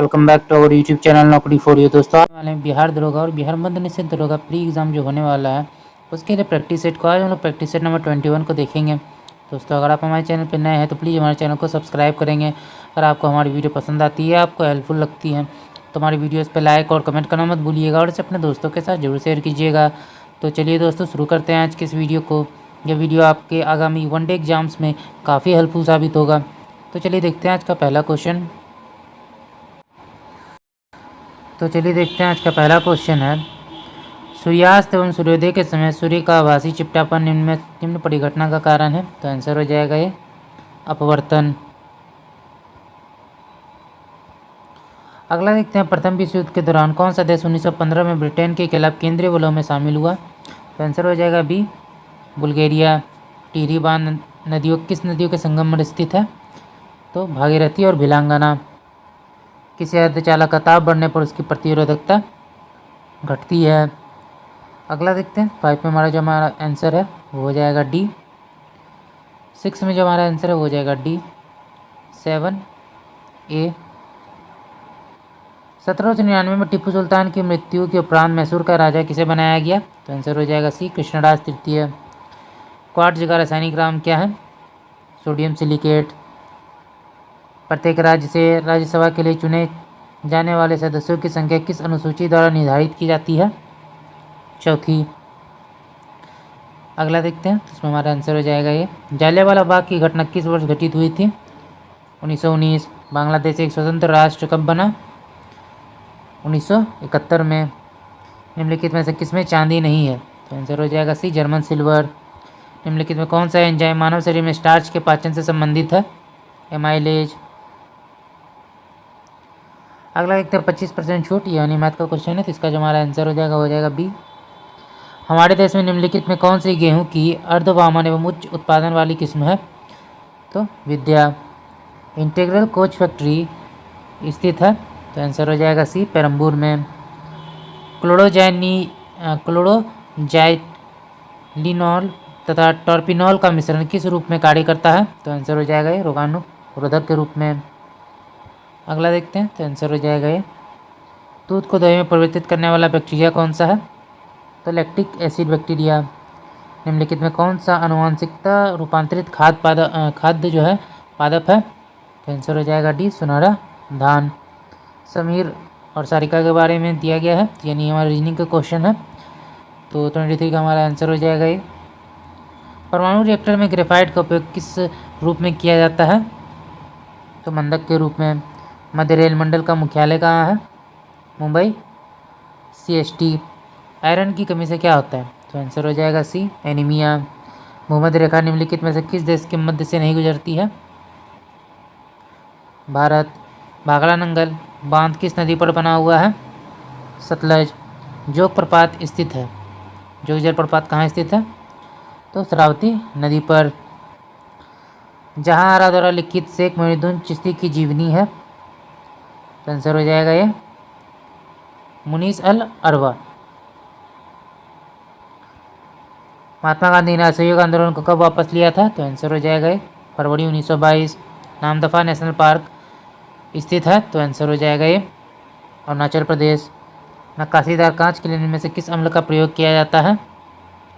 Welcome back to our YouTube channel Naukri for you. दोस्तों आने वाले हैं बिहार दरोगा और बिहार मध्य निषेध दरोगा प्री एग्ज़ाम जो होने वाला है उसके लिए प्रैक्टिस सेट को आज हम लोग प्रैक्टिस सेट नंबर 21 को देखेंगे। दोस्तों अगर आप हमारे चैनल पर नए हैं तो प्लीज़ हमारे चैनल को सब्सक्राइब करेंगे। अगर आपको हमारी वीडियो पसंद आती है, आपको हेल्पफुल लगती है तो हमारी वीडियोज़ पर लाइक और कमेंट करना मत भूलिएगा और इसे अपने दोस्तों के साथ जरूर शेयर कीजिएगा। तो चलिए दोस्तों शुरू करते हैं आज के इस वीडियो को। यह वीडियो आपके आगामी वनडे एग्जाम्स में काफ़ी हेल्पफुल साबित होगा। तो चलिए देखते हैं आज का पहला क्वेश्चन। पहला क्वेश्चन है, सूर्यास्त एवं सूर्योदय के समय सूर्य का आभासी चिपटापन निम्न परिघटना का कारण है। तो आंसर हो जाएगा ये अपवर्तन। अगला देखते हैं, प्रथम विश्व युद्ध के दौरान कौन सा देश 1915 में ब्रिटेन के खिलाफ केंद्रीय बलों में शामिल हुआ। तो आंसर हो जाएगा बी बुल्गारिया। टिहरी बांध किस नदियों के संगम में स्थित है। तो भागीरथी और भिलांगना। किसी अर्धचालक का ताप बढ़ने पर उसकी प्रतिरोधकता घटती है। अगला देखते हैं, 5 में हमारा आंसर है वो हो जाएगा डी। 6 में जो हमारा आंसर है वो हो जाएगा डी 7 ए। 1799 में टीपू सुल्तान की मृत्यु के उपरांत मैसूर का राजा किसे बनाया गया। तो आंसर हो जाएगा सी कृष्णराज तृतीय। क्वार्ट्ज का रासायनिक नाम क्या है। Sodium silicate. प्रत्येक राज्य से राज्यसभा के लिए चुने जाने वाले सदस्यों की संख्या किस अनुसूची द्वारा निर्धारित की जाती है। चौथी। अगला देखते हैं, इसमें हमारा आंसर हो जाएगा ये जलियांवाला बाग की घटना किस वर्ष घटित हुई थी। 1919। बांग्लादेश एक स्वतंत्र राष्ट्र कब बना। 1971 में। निम्नलिखित में से किसमें चांदी नहीं है। तो आंसर हो जाएगा सी जर्मन सिल्वर। निम्नलिखित में कौन सा एंजाइम मानव शरीर में स्टार्च के पाचन से संबंधित है। एमाइलेज। अगला देखते हैं, 25% छूट यानी मैथ का क्वेश्चन है तो इसका जो हमारा आंसर हो जाएगा बी। हमारे देश में निम्नलिखित में कौन सी गेहूं की अर्धवामन एवं उच्च उत्पादन वाली किस्म है। तो विद्या। इंटीग्रल कोच फैक्ट्री स्थित है। तो आंसर हो जाएगा सी पेरम्बूर में। क्लोरोजाइलिनॉल तथा टॉर्पिनॉल का मिश्रण किस रूप में कार्य करता है। तो आंसर हो जाएगा ये रोगाणुरोधक के रूप में। अगला देखते हैं, तो आंसर हो जाएगा ये दूध को दही में परिवर्तित करने वाला बैक्टीरिया कौन सा है। तो लैक्टिक एसिड बैक्टीरिया। निम्नलिखित में कौन सा आनुवांशिकता रूपांतरित खाद्य जो है पादप है। तो आंसर हो जाएगा डी सुनहरा धान। समीर और सारिका के बारे में दिया गया है यानी हमारा रीजनिंग का क्वेश्चन है। तो 23 का हमारा आंसर हो जाएगा ये। परमाणु रिएक्टर में ग्रेफाइट का उपयोग किस रूप में किया जाता है। तो मंदक के रूप में। मध्य रेल मंडल का मुख्यालय कहाँ है। मुंबई CST। आयरन की कमी से क्या होता है। तो आंसर हो जाएगा सी एनीमिया। भूमध्य रेखा निम्नलिखित में से किस देश के मध्य से नहीं गुजरती है। भारत। भाखड़ा नंगल बांध किस नदी पर बना हुआ है। सतलज। जोग प्रपात स्थित है। जोग जलप्रपात कहाँ स्थित है। तो शरावती नदी पर। जहां आरा द्वारा लिखित शेख मोइनुद्दीन चिश्ती की जीवनी है। तो आंसर हो जाएगा ये मुनीस अल अरवा। महात्मा गांधी ने असहयोग आंदोलन को कब वापस लिया था। तो आंसर हो जाएगा ये फरवरी 1922। नामदफा नेशनल पार्क स्थित है। तो आंसर हो जाएगा ये अरुणाचल प्रदेश। नक्काशीदार कांच के लेने में से किस अम्ल का प्रयोग किया जाता है।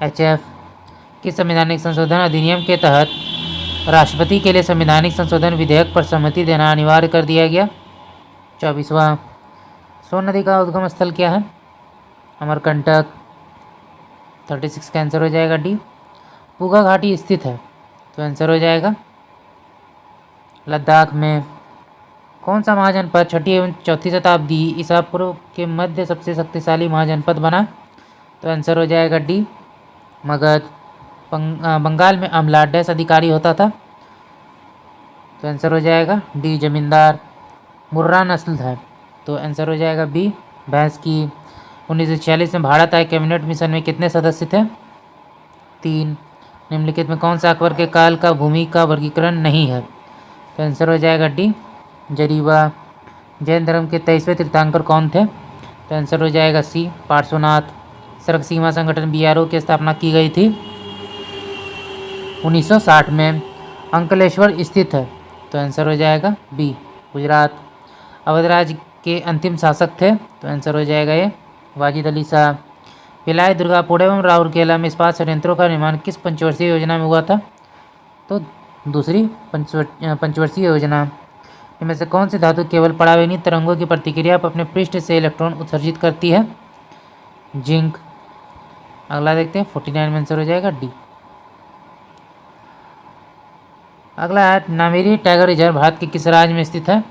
HF। किस संवैधानिक संशोधन अधिनियम के तहत राष्ट्रपति के लिए संवैधानिक संशोधन विधेयक पर सहमति देना अनिवार्य कर दिया गया। 24वां। सोन नदी का उद्गम स्थल क्या है। अमरकंटक। 36 का आंसर हो जाएगा डी पूगा घाटी स्थित है। तो आंसर हो जाएगा लद्दाख में। कौन सा महाजनपद 6ठी एवं 4ठी शताब्दी ईसा पूर्व के मध्य सबसे शक्तिशाली महाजनपद बना। तो आंसर हो जाएगा डी मगध। बंगाल में अमला डैश अधिकारी होता था। तो आंसर हो जाएगा डी जमींदार। मुर्रा नस्ल है। तो आंसर हो जाएगा बी भैंस की। 1946 में भारत आए कैबिनेट मिशन में कितने सदस्य थे। 3। निम्नलिखित में कौन सा अकबर के काल का भूमि का वर्गीकरण नहीं है। तो आंसर हो जाएगा डी जरीबा। जैन धर्म के 23वें तीर्थंकर कौन थे। तो आंसर हो जाएगा सी पार्श्वनाथ। सड़क सीमा संगठन BRO की स्थापना की गई थी 1960 में। अंकलेश्वर स्थित है। तो आंसर हो जाएगा बी गुजरात। अवध राज्य के अंतिम शासक थे? तो आंसर हो जाएगा ये वाजिद अली शाह। भिलाई, दुर्गापुर एवं राउरकेला में इस्पात संयंत्रों का निर्माण किस पंचवर्षीय योजना में हुआ था? तो दूसरी पंचवर्षीय योजना। इनमें से कौन सी धातु केवल परावैंगिक तरंगों की प्रतिक्रिया पर अपने पृष्ठ से इलेक्ट्रॉन उत्सर्जित करती है? जिंक। अगला देखते हैं 49 में आंसर हो जाएगा डी। अगला है नामेरी टाइगर रिजर्व भारत के किस राज्य में स्थित है?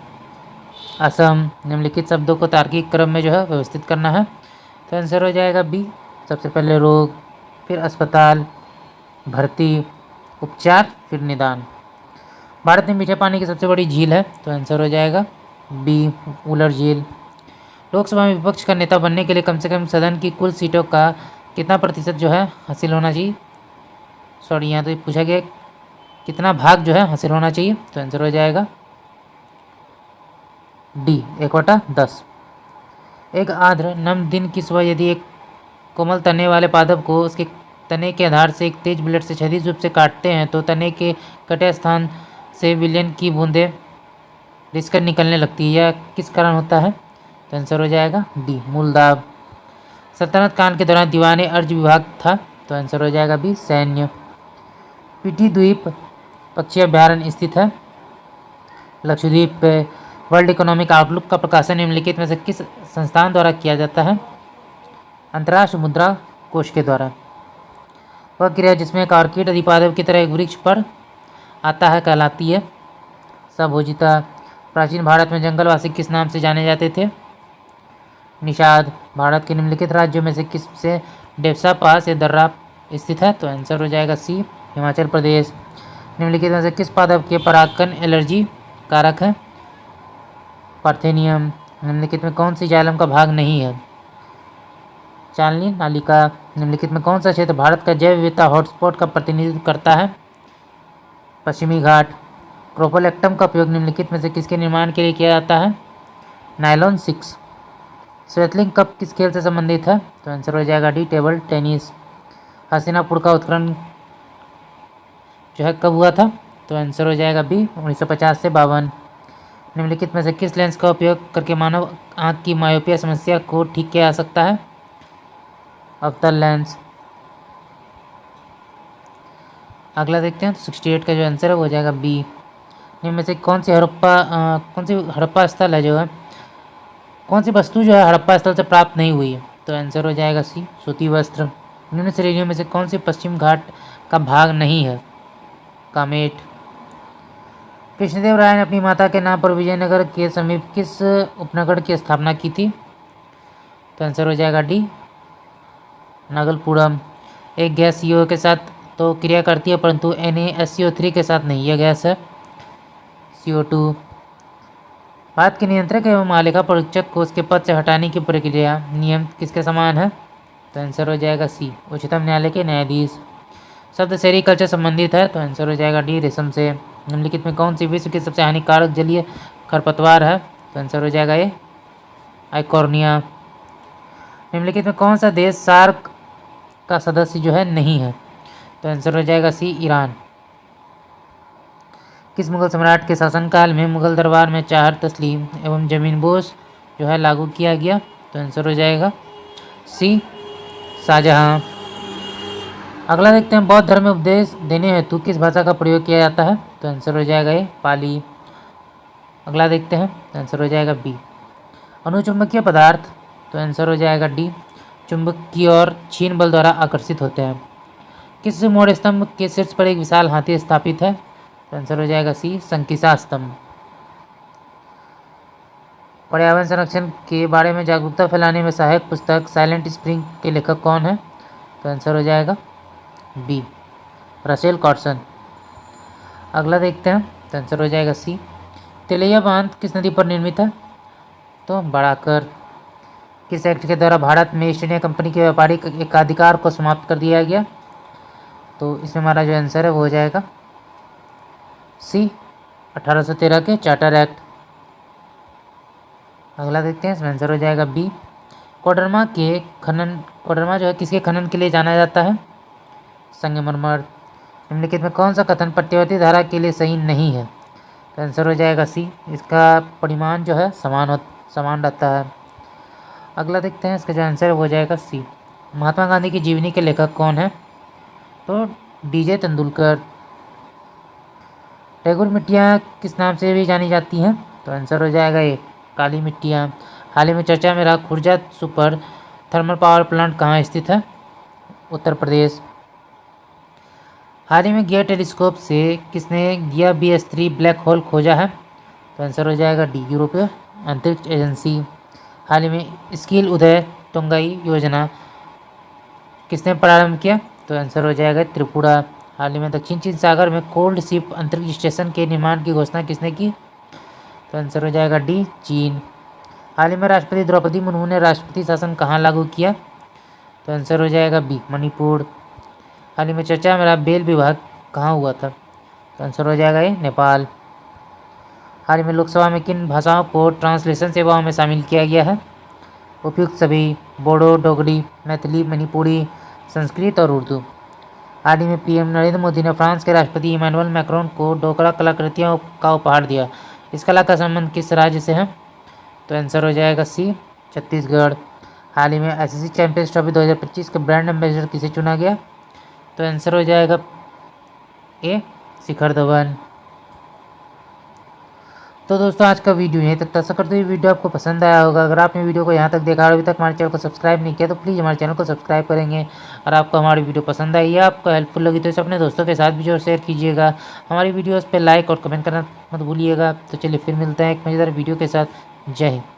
असम। निम्नलिखित शब्दों को तार्किक क्रम में जो है व्यवस्थित करना है। तो आंसर हो जाएगा बी। सबसे पहले रोग, फिर अस्पताल, भर्ती, उपचार, फिर निदान। भारत में मीठे पानी की सबसे बड़ी झील है? तो आंसर हो जाएगा बी, उलर झील। लोकसभा में विपक्ष का नेता बनने के लिए कम से कम सदन की कुल सीटों का कितना प्रतिशत जो है हासिल होना चाहिए? सॉरी, यहाँ तो ये पूछा गया कितना भाग जो है हासिल होना चाहिए? तो आंसर हो जाएगा डी, 1/10। एक आर्द्र नम दिन की सुबह यदि एक कोमल तने वाले पादप को उसके तने के आधार से एक तेज ब्लेड से क्षैतिज रूप से काटते हैं तो तने के कटे स्थान से विलयन की बूंदें रिसकर निकलने लगती है। यह किस कारण होता है? तो आंसर हो जाएगा डी, मूलदाब। सल्तनत काल के दौरान दीवाने अर्ज विभाग था? तो आंसर हो जाएगा बी, सैन्य। पीटी द्वीप पक्षी अभ्यारण्य स्थित है? लक्षद्वीप पे। वर्ल्ड इकोनॉमिक आउटलुक का प्रकाशन निम्नलिखित में से किस संस्थान द्वारा किया जाता है? अंतर्राष्ट्रीय मुद्रा कोष के द्वारा। वह क्रिया जिसमें एक ऑर्किड अधिपादप की तरह एक वृक्ष पर आता है कहलाती है सभोजिता। प्राचीन भारत में जंगलवासी किस नाम से जाने जाते थे? निषाद। भारत के निम्नलिखित राज्यों में से किस से डेप्सा पास या दर्रा स्थित है? तो आंसर हो जाएगा सी, हिमाचल प्रदेश। निम्नलिखित में से किस पादप के परागकण एलर्जी कारक है? पार्थेनियम। निम्नलिखित में कौन सी जाइलम का भाग नहीं है? चालनी नालिका। निम्नलिखित में कौन सा क्षेत्र भारत का जैव विविधता हॉटस्पॉट का प्रतिनिधित्व करता है? पश्चिमी घाट। क्रोपोलेक्टम का उपयोग निम्नलिखित में से किसके निर्माण के लिए किया जाता है? नायलॉन 6। स्वेटलिंग कप किस खेल से संबंधित है? तो आंसर हो जाएगा डी, टेबल टेनिस। हस्तिनापुर का उत्खनन जो है कब हुआ था? तो आंसर हो जाएगा बी, 1950 से 52। निम्नलिखित में से किस लेंस का उपयोग करके मानव आँख की मायोपिया समस्या को ठीक किया जा सकता है? अवतल लेंस। अगला देखते हैं 68 का जो आंसर है वो हो जाएगा बी। इनमें से कौन सी हड़प्पा स्थल है जो है, कौन सी वस्तु जो है हड़प्पा स्थल से प्राप्त नहीं हुई है? तो आंसर हो जाएगा सी, सूती वस्त्र। निम्न श्रेणियों में से कौन सी पश्चिम घाट का भाग नहीं है? कामेट। कृष्णदेव राय ने अपनी माता के नाम पर विजयनगर के समीप किस उपनगढ़ की स्थापना की थी? तो आंसर हो जाएगा डी, नागलपुरम। एक गैस CO के साथ तो क्रिया करती है परंतु NaSCO3 के साथ नहीं, यह गैस है CO2। भारत के नियंत्रक एवं महालेखा परीक्षक को उसके पद से हटाने की प्रक्रिया नियम किसके समान है? तो आंसर हो जाएगा सी, उच्चतम न्यायालय के न्यायाधीश। शब्द सेरिकल्चर संबंधित है? तो आंसर हो जाएगा डी, रेशम से। निम्नलिखित में कौन सी विश्व की सबसे हानिकारक जलीय खरपतवार है? तो आंसर हो जाएगा ये आइकॉर्निया। निम्नलिखित में कौन सा देश सार्क का सदस्य जो है नहीं है? तो आंसर हो जाएगा सी, ईरान। किस मुगल सम्राट के शासनकाल में मुगल दरबार में चाहर तस्लीम एवं जमीनबोस जो है लागू किया गया? तो आंसर हो जाएगा सी, शाहजहां। अगला देखते हैं बौद्ध धर्म में उपदेश देने हेतु किस भाषा का प्रयोग किया जाता है? तो आंसर हो जाएगा ये पाली। अगला देखते हैं, तो आंसर हो जाएगा बी, अनुचुंबकीय पदार्थ। तो आंसर हो जाएगा डी, चुंबक की ओर क्षीण बल द्वारा आकर्षित होते हैं। किस मोड़ स्तंभ के शीर्ष पर एक विशाल हाथी स्थापित है? तो आंसर हो जाएगा सी, संकिसा स्तंभ। पर्यावरण संरक्षण के बारे में जागरूकता फैलाने में सहायक पुस्तक साइलेंट स्प्रिंग के लेखक कौन है? तो आंसर हो जाएगा बी, रसेल कॉर्सन। अगला देखते हैं, तो आंसर हो जाएगा सी, तिलैया बांध किस नदी पर निर्मित है? तो बड़ाकर। किस एक्ट के द्वारा भारत में ईस्ट इंडिया कंपनी के व्यापारिक एकाधिकार को समाप्त कर दिया गया? तो इसमें हमारा जो आंसर है वो हो जाएगा सी, 1813 के चार्टर एक्ट। अगला देखते हैं, इसमें आंसर हो जाएगा बी, कोडरमा जो है किसके खनन के लिए जाना जाता है? संगमरमर। निम्नलिखित में कौन सा कथन प्रत्यावर्ती धारा के लिए सही नहीं है? तो आंसर हो जाएगा सी, इसका परिमाण जो है समान सामान रहता है। अगला देखते हैं, इसका जो आंसर है वो हो जाएगा सी। महात्मा गांधी की जीवनी के लेखक कौन है? तो डीजे तेंदुलकर। टैगोर मिट्टियाँ किस नाम से भी जानी जाती हैं? तो आंसर हो जाएगा ये काली मिट्टियाँ। हाल ही में चर्चा में रहा Khurja super thermal power plant कहाँ स्थित है? उत्तर प्रदेश। हाल ही में गिया टेलीस्कोप से किसने गिया BS3 ब्लैक होल खोजा है? तो आंसर हो जाएगा डी, यूरोपीय अंतरिक्ष एजेंसी। हाल ही में स्किल उदय टोंगाई योजना किसने प्रारंभ किया? तो आंसर हो जाएगा त्रिपुरा। हाल ही में दक्षिण चीन सागर में कोल्ड शिप अंतरिक्ष स्टेशन के निर्माण की घोषणा किसने की? तो आंसर हो जाएगा डी, चीन। हाल ही में राष्ट्रपति द्रौपदी मुर्मू ने राष्ट्रपति शासन कहाँ लागू किया? तो आंसर हो जाएगा बी, मणिपुर। हाल ही में चर्चा में रहा बेल विभाग कहाँ हुआ था? तो आंसर हो जाएगा ये नेपाल। हाल ही में लोकसभा में किन भाषाओं को ट्रांसलेशन सेवाओं में शामिल किया गया है? उपयुक्त सभी, बोडो, डोगरी, मैथिली, मणिपुरी, संस्कृत और उर्दू। हाल ही में पीएम नरेंद्र मोदी ने फ्रांस के राष्ट्रपति इमानुएल मैक्रोन को डोकरा कलाकृतियों का उपहार दिया। इस कला का संबंध किस राज्य से है? तो आंसर हो जाएगा सी, छत्तीसगढ़। हाल ही में आईसीसी चैंपियंस ट्रॉफी 2025 के ब्रांड एम्बेसडर किसे चुना गया? तो आंसर हो जाएगा ए, शिखर धवन। तो दोस्तों आज का वीडियो यहीं तक था। आशा करते हुए वीडियो आपको पसंद आया होगा। अगर आपने वीडियो को यहाँ तक देखा और अभी तक हमारे चैनल को सब्सक्राइब नहीं किया तो प्लीज़ हमारे चैनल को सब्सक्राइब करेंगे। और आपको हमारी वीडियो पसंद आई या आपको हेल्पफुल लगी तो इसे अपने दोस्तों के साथ भी जरूर शेयर कीजिएगा। हमारी वीडियोज़ पर लाइक और कमेंट करना मत भूलिएगा। तो चलिए फिर मिलते हैं एक मज़ेदार वीडियो के साथ। जय हिंद।